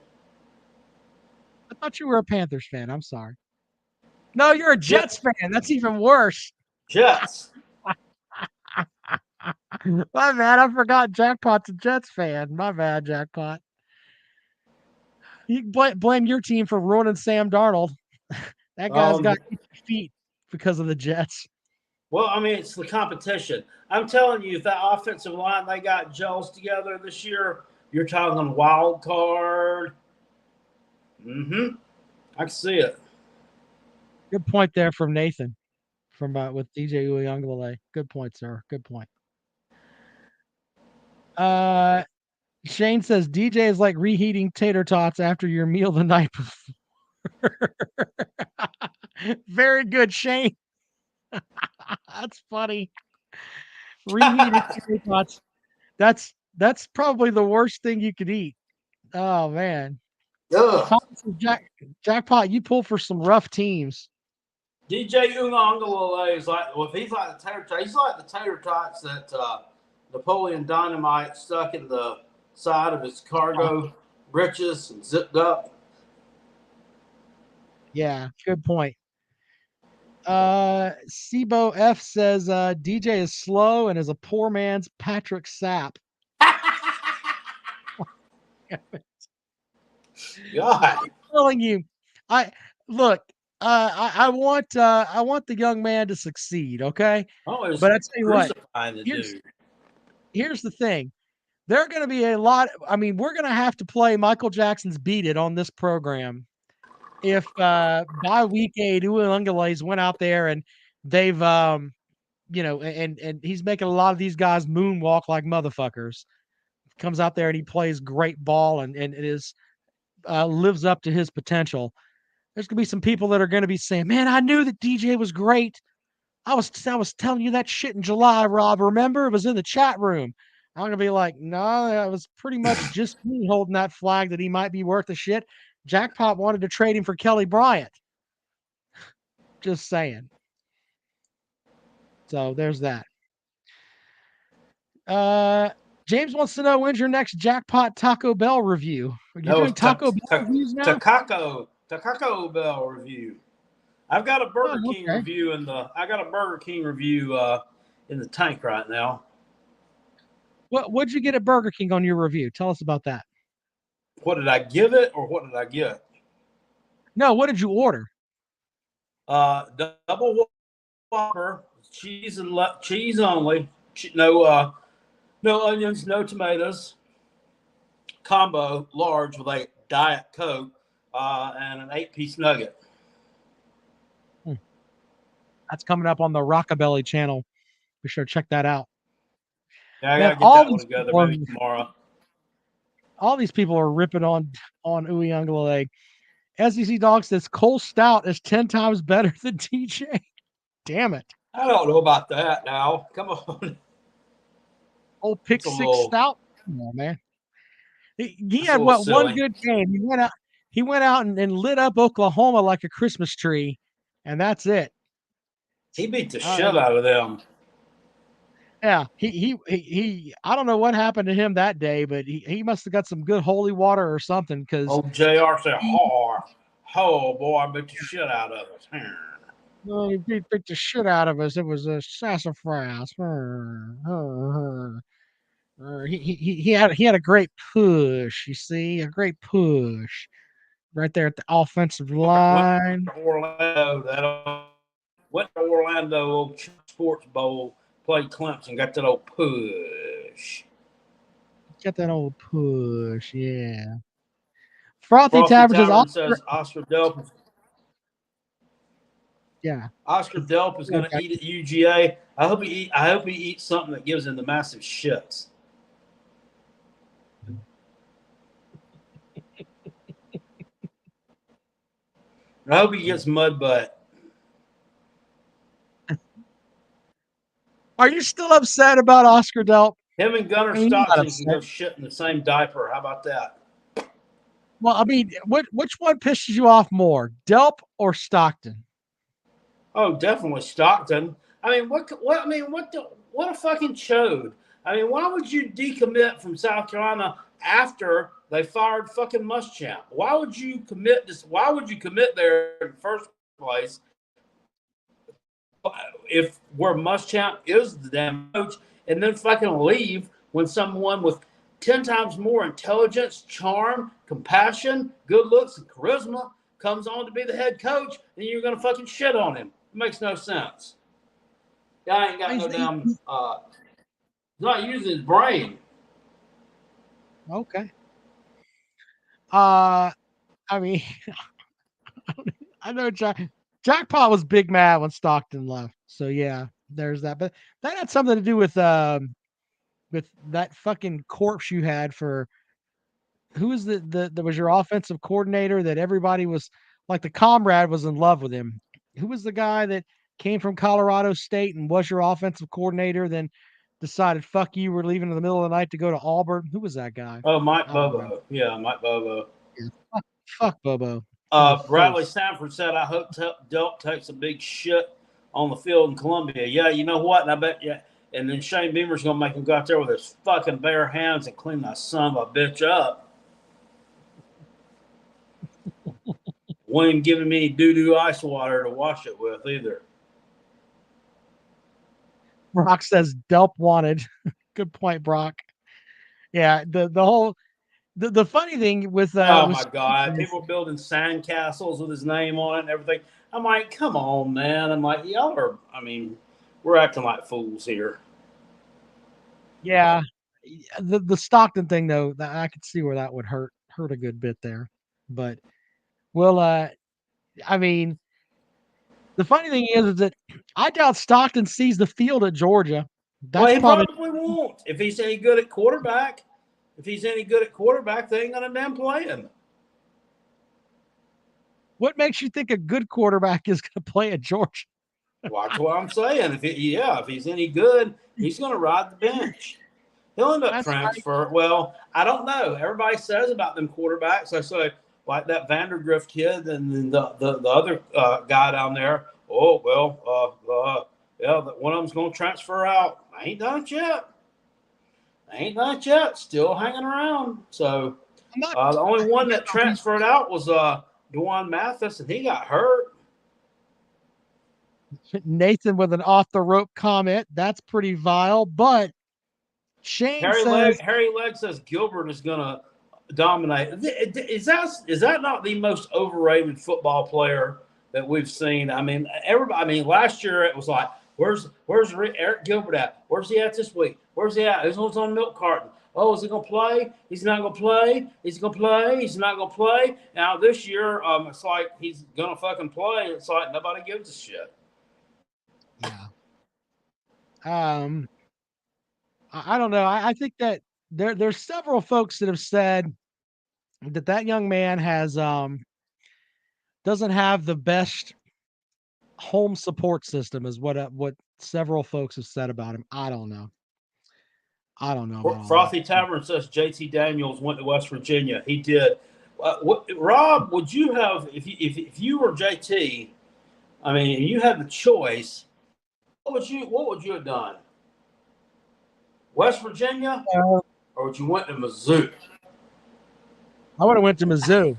Speaker 3: I thought you were a Panthers fan. I'm sorry. No, you're a Jets fan. That's even worse.
Speaker 4: Jets.
Speaker 3: My bad. I forgot Jackpot's a Jets fan. My bad, Jackpot. You can blame your team for ruining Sam Darnold. That guy's got feet because of the Jets.
Speaker 4: Well, I mean, it's the competition. I'm telling you, if that offensive line they got gels together this year, you're talking wild card. I can see it.
Speaker 3: Good point there from Nathan, from with DJ Uyunglele. Good point, sir. Good point. Shane says DJ is like reheating tater tots after your meal the night before. Very good, Shane. That's funny. Reheated tater tots. That's probably the worst thing you could eat. Oh man.
Speaker 4: Ugh.
Speaker 3: Jackpot, you pull for some rough teams.
Speaker 4: DJ Uiagalelei is like, well, if he's like the tater tots, he's like the tater tots that Napoleon Dynamite stuck in the side of his cargo breeches and zipped up.
Speaker 3: Yeah, good point. Sibo F says DJ is slow and is a poor man's Patrick Sapp.
Speaker 4: God.
Speaker 3: I'm telling you, I want the young man to succeed, okay? But I tell you what, here's the thing. There are going to be a lot. I mean, we're going to have to play Michael Jackson's "Beat It" on this program. If by week 8, Uiagalelei went out there and they've, and he's making a lot of these guys moonwalk like motherfuckers. Comes out there and he plays great ball and it is lives up to his potential. There's gonna be some people that are gonna be saying, "Man, I knew that DJ was great. I was telling you that shit in July, Rob. Remember, it was in the chat room." I'm gonna be like, "No, that was pretty much just me holding that flag that he might be worth a shit." Jackpot wanted to trade him for Kelly Bryant. Just saying. So there's that. James wants to know, when's your next Jackpot Taco Bell review? Are you doing Taco Bell reviews now?
Speaker 4: Taco Bell review. I've got a Burger King review in the tank right now.
Speaker 3: What'd you get at Burger King on your review? Tell us about that.
Speaker 4: What did I give it, or what did I get?
Speaker 3: No, what did you order?
Speaker 4: Double Whopper, cheese only. No onions, no tomatoes. Combo large with a Diet Coke and an 8-piece nugget.
Speaker 3: That's coming up on the Rockabelly channel. Be sure to check that out.
Speaker 4: Yeah, I gotta get that one together maybe tomorrow.
Speaker 3: All these people are ripping on Uiagalelei. SEC Dog says Cole Stout is 10 times better than DJ. Damn it.
Speaker 4: I don't know about that now. Come on.
Speaker 3: Old Pick Six Stout? Come on, man. He had one good game. He went out and lit up Oklahoma like a Christmas tree, and that's it.
Speaker 4: He beat the shit out of them.
Speaker 3: Yeah, he I don't know what happened to him that day, but he must have got some good holy water or something. Because
Speaker 4: JR said, "Oh boy, I beat the shit out of us."
Speaker 3: Well, he beat the shit out of us. It was a sassafras. He had a great push. You see, a great push right there at the offensive line.
Speaker 4: Went to Orlando old Sports Bowl. Played Clemson, got that old push.
Speaker 3: Got that old push, yeah. Frothy Tavern
Speaker 4: says Oscar Delp.
Speaker 3: Yeah.
Speaker 4: Oscar Delp is going to eat at UGA. I hope he eats something that gives him the massive shits. I hope he gets mud butt.
Speaker 3: Are you still upset about Oscar Delp?
Speaker 4: Him and Gunnar Stockton can go shit in the same diaper. How about that?
Speaker 3: Well, I mean, which one pisses you off more, Delp or Stockton?
Speaker 4: Oh, definitely Stockton. I mean, what a fucking chode. I mean, why would you decommit from South Carolina after they fired fucking Muschamp? Why would you commit this? Why would you commit there in the first place? If where Muschamp is the damn coach, and then fucking leave when someone with 10 times more intelligence, charm, compassion, good looks, and charisma comes on to be the head coach, and you're going to fucking shit on him. It makes no sense. Guy ain't got no damn, he's not using his brain.
Speaker 3: Okay. I mean, I know Jackpot was big mad when Stockton left. So yeah, there's that. But that had something to do with that fucking corpse you had for who was that was your offensive coordinator that everybody was like the comrade was in love with him. Who was the guy that came from Colorado State and was your offensive coordinator, then decided fuck you, we're leaving in the middle of the night to go to Auburn? Who was that guy?
Speaker 4: Oh, Mike Bobo. Yeah, Mike Bobo.
Speaker 3: Yeah, fuck Bobo.
Speaker 4: Bradley Sanford said, I hope Delp takes a big shit on the field in Columbia. Yeah, you know what? And I bet yeah. And then Shane Beamer's going to make him go out there with his fucking bare hands and clean that son of a bitch up. Wasn't giving me any doo-doo ice water to wash it with either.
Speaker 3: Brock says Delp wanted. Good point, Brock. Yeah, the funny thing with
Speaker 4: oh
Speaker 3: with
Speaker 4: my God, people are building sand castles with his name on it and everything. I'm like, come on, man. I'm like, y'all are. I mean, we're acting like fools here.
Speaker 3: Yeah, the Stockton thing though, that I could see where that would hurt a good bit there. But well, I mean, the funny thing is that I doubt Stockton sees the field at Georgia. That's
Speaker 4: Well, he
Speaker 3: probably
Speaker 4: won't. If he's any good at quarterback, they ain't gonna damn play him.
Speaker 3: what makes you think a good quarterback is going to play at Georgia.
Speaker 4: Well, that's what I'm saying. If he's any good, he's gonna ride the bench. He'll end up transfer. Right. Well, I don't know. Everybody says about them quarterbacks. I say like that Vandergrift kid and then the other guy down there. Oh well, yeah, one of them's going to transfer out. I ain't done it yet. Still hanging around. So the only one that transferred out was Dwan Mathis, and he got hurt.
Speaker 3: Nathan with an off the rope comment. That's pretty vile, but Shane
Speaker 4: Harry Legg says Gilbert is going to dominate. Is that not the most overrated football player that we've seen? I mean, everybody. I mean, last year it was like, where's Eric Gilbert at? Where's he at this week? Where's he at? He's on the milk carton. Oh, is he going to play? He's not going to play. He's going to play. He's not going to play. Now this year, it's like he's going to fucking play. It's like nobody gives a shit.
Speaker 3: Yeah. I don't know. I think that there's several folks that have said that young man has doesn't have the best home support system is what several folks have said about him. I don't know.
Speaker 4: Frothy Tavern says JT Daniels went to West Virginia. He did. Rob, would you have if you were JT? I mean, you had the choice. What would you have done? West Virginia, or would you went to Mizzou?
Speaker 3: I would have went to Mizzou.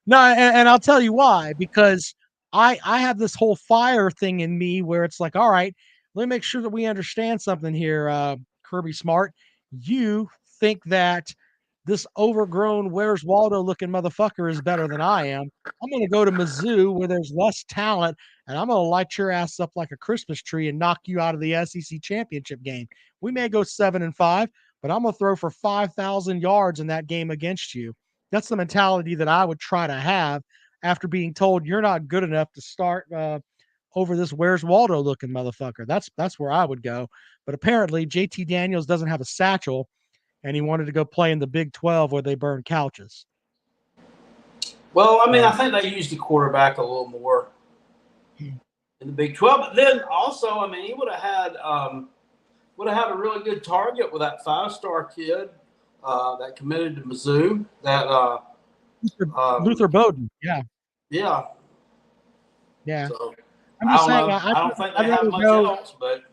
Speaker 3: No, and I'll tell you why. Because I have this whole fire thing in me where it's like, all right, let me make sure that we understand something here, Kirby Smart. You think that this overgrown Where's Waldo looking motherfucker is better than I am. I'm going to go to Mizzou where there's less talent, and I'm going to light your ass up like a Christmas tree and knock you out of the SEC championship game. We may go 7-5, but I'm going to throw for 5,000 yards in that game against you. That's the mentality that I would try to have after being told you're not good enough to start over this Where's Waldo looking motherfucker. That's where I would go. But apparently JT Daniels doesn't have a satchel, and he wanted to go play in the Big 12 where they burn couches.
Speaker 4: Well, I mean, I think they used the quarterback a little more in the Big 12. But then also, I mean, he would have had a really good target with that 5-star kid that committed to Mizzou. That
Speaker 3: Luther Bowden. Yeah.
Speaker 4: Yeah.
Speaker 3: Yeah.
Speaker 4: So,
Speaker 3: I'm just saying,
Speaker 4: I don't think they have much else, but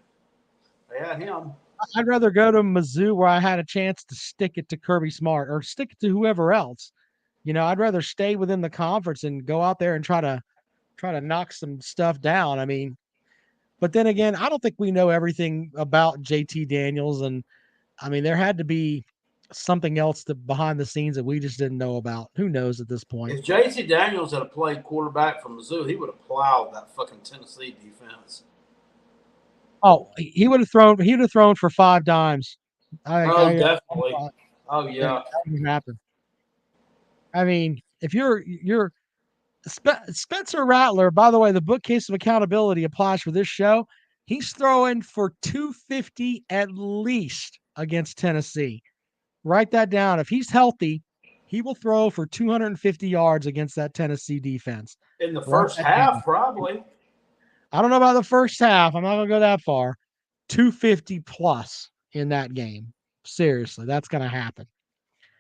Speaker 4: they had him.
Speaker 3: I'd rather go to Mizzou where I had a chance to stick it to Kirby Smart or stick it to whoever else. You know, I'd rather stay within the conference and go out there and try to knock some stuff down. I mean, But then again, I don't think we know everything about JT Daniels. And I mean, there had to be something else behind the scenes that we just didn't know about. Who knows at this point?
Speaker 4: If JT Daniels had played quarterback for Mizzou, he would have plowed that fucking Tennessee defense.
Speaker 3: Oh, he would have thrown. He would have thrown for 5 dimes.
Speaker 4: Definitely. Oh yeah.
Speaker 3: That would happen. I mean, if you're Spencer Rattler, by the way, the bookcase of accountability applies for this show. He's throwing for 250 at least against Tennessee. Write that down. If he's healthy, he will throw for 250 yards against that Tennessee defense.
Speaker 4: In the first half, probably.
Speaker 3: I don't know about the first half. I'm not going to go that far. 250 plus in that game. Seriously, that's going to happen.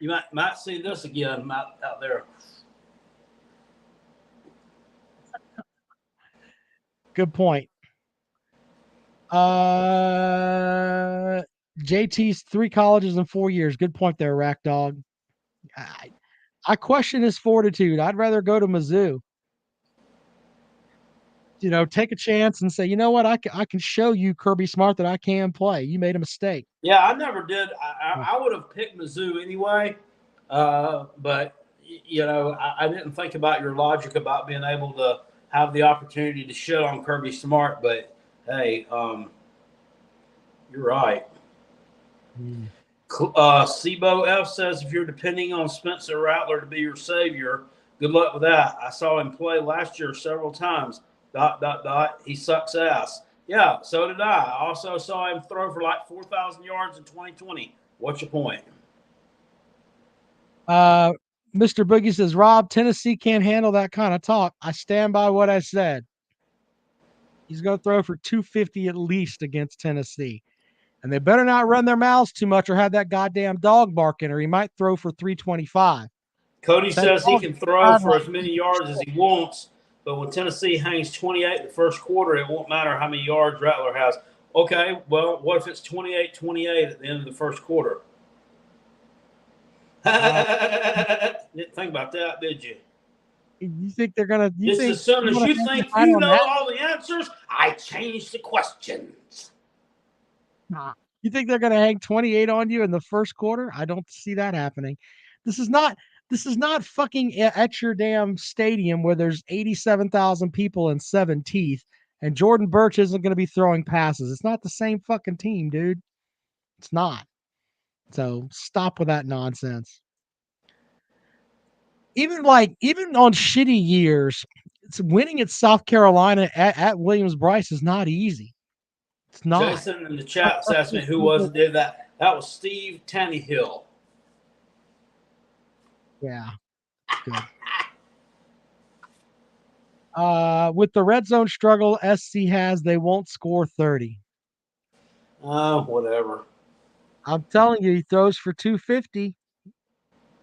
Speaker 4: You might see this again out there.
Speaker 3: Good point. JT's 3 colleges in 4 years. Good point there, Rack Dog. I question his fortitude. I'd rather go to Mizzou. You know, take a chance and say, you know what, I can show you, Kirby Smart, that I can play. You made a mistake.
Speaker 4: Yeah, I never did. I would have picked Mizzou anyway, but you know, I didn't think about your logic about being able to have the opportunity to shit on Kirby Smart. But hey, you're right. Sibo F says, if you're depending on Spencer Rattler to be your savior, good luck with that. I saw him play last year several times. ... He sucks ass. Yeah, so did I. I also saw him throw for like 4,000 yards in 2020. What's your point?
Speaker 3: Mr. Boogie says, Rob, Tennessee can't handle that kind of talk. I stand by what I said. He's going to throw for 250 at least against Tennessee. And they better not run their mouths too much or have that goddamn dog barking, or he might throw for 325.
Speaker 4: Cody says he can throw for as many yards as he wants, but when Tennessee hangs 28 in the first quarter, it won't matter how many yards Rattler has. Okay, well, what if it's 28-28 at the end of the first quarter? Didn't think about that, did you?
Speaker 3: You think they're going to...
Speaker 4: As soon as you think you know all the answers, I change the questions.
Speaker 3: You think they're going to hang 28 on you in the first quarter? I don't see that happening. This is not fucking at your damn stadium where there's 87,000 people and 7 teeth, and Jordan Birch isn't going to be throwing passes. It's not the same fucking team, dude. It's not. So stop with that nonsense. Even on shitty years, winning at South Carolina at Williams-Brice is not easy. It's not.
Speaker 4: Jason in the chat asked me who was it did that. That was Steve Tannehill.
Speaker 3: Yeah. Good. With the red zone struggle SC has, they won't score 30.
Speaker 4: Whatever.
Speaker 3: I'm telling you, he throws for 250.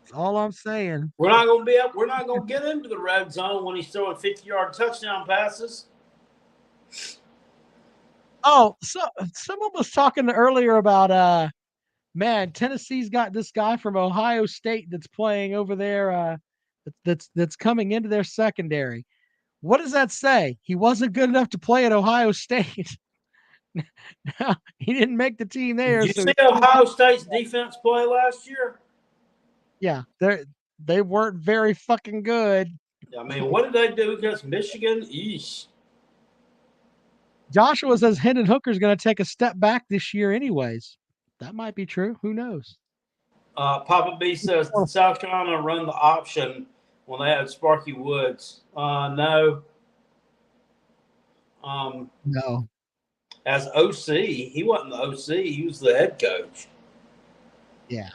Speaker 3: That's all I'm saying.
Speaker 4: We're not going to get into the red zone when he's throwing 50-yard touchdown passes.
Speaker 3: Oh, so someone was talking earlier about man, Tennessee's got this guy from Ohio State that's playing over there that's coming into their secondary. What does that say? He wasn't good enough to play at Ohio State. No, he didn't make the team there.
Speaker 4: Did you see Ohio State's defense play last year?
Speaker 3: Yeah, they weren't very fucking good.
Speaker 4: I mean, what did they do against Michigan? Eesh.
Speaker 3: Joshua says Hendon Hooker's going to take a step back this year anyways. That might be true. Who knows?
Speaker 4: Papa B says, did South Carolina run the option when they had Sparky Woods? No.
Speaker 3: No.
Speaker 4: As OC, he wasn't the OC. He was the head coach.
Speaker 3: Yeah.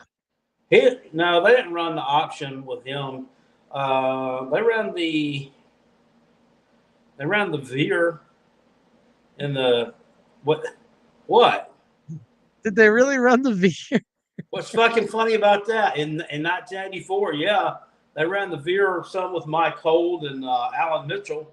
Speaker 4: No, they didn't run the option with him. They ran the veer in the what?
Speaker 3: Did they really run the veer?
Speaker 4: What's fucking funny about that? In 1984, yeah, they ran the veer some with Mike Holt and Alan Mitchell.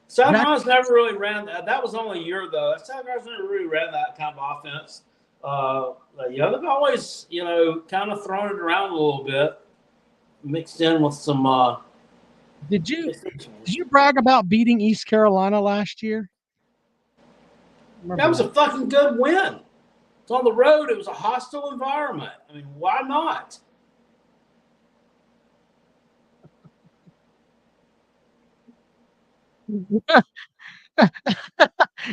Speaker 4: South Carolina's never really ran that. That was only a year though. South Carolina's never really ran that kind of offense. They've always, kind of thrown it around a little bit, mixed in with some
Speaker 3: Did you brag about beating East Carolina last year?
Speaker 4: That was a fucking good win. It's on the road. It was a hostile environment. I mean, why not?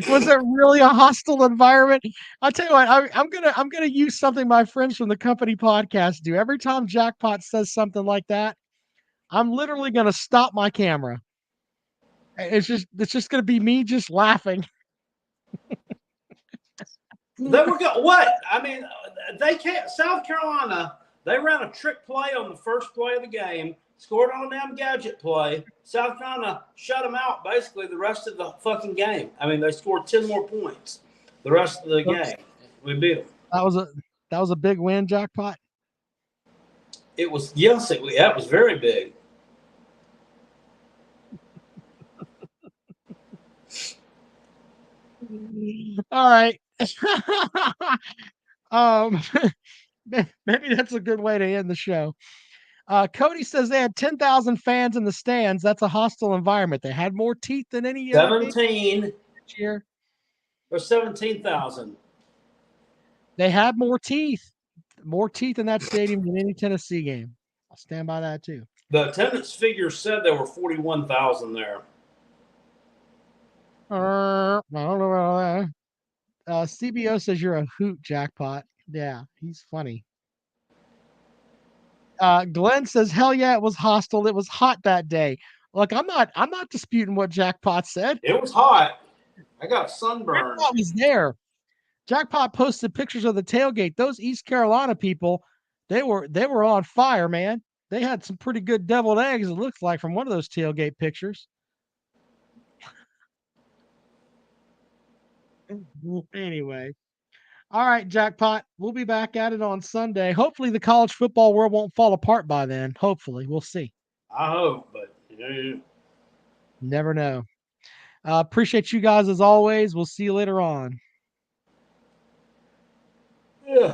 Speaker 3: Was it really a hostile environment? I'll tell you what, I'm gonna use something my friends from the company podcast do. Every time Jackpot says something like that, I'm literally gonna stop my camera. It's just gonna be me just laughing.
Speaker 4: They were good. What? I mean, they can't. South Carolina, they ran a trick play on the first play of the game, scored on a damn gadget play. South Carolina shut them out basically the rest of the fucking game. I mean, they scored 10 more points the rest of the game. We beat them.
Speaker 3: That was a big win, Jackpot.
Speaker 4: It was, yes, it was very big.
Speaker 3: All right. Maybe that's a good way to end the show. Cody says they had 10,000 fans in the stands. That's a hostile environment. They had more teeth than any other game
Speaker 4: 17
Speaker 3: this year.
Speaker 4: or 17,000.
Speaker 3: They had more teeth in that stadium than any Tennessee game. I'll stand by that too.
Speaker 4: The attendance figure said there were 41,000 there.
Speaker 3: I don't know about that. CBO says you're a hoot, Jackpot. Yeah, he's funny. Glenn says, hell yeah, it was hostile. It was hot that day. Look, I'm not disputing what Jackpot said.
Speaker 4: It was hot. I got sunburned.
Speaker 3: Jackpot was there. Jackpot posted pictures of the tailgate. Those East Carolina people, they were on fire, man. They had some pretty good deviled eggs, it looks like, from one of those tailgate pictures. Anyway. All right, Jackpot. We'll be back at it on Sunday. Hopefully the college football world won't fall apart by then. Hopefully. We'll see.
Speaker 4: I hope, but you
Speaker 3: Never know. Appreciate you guys as always. We'll see you later on.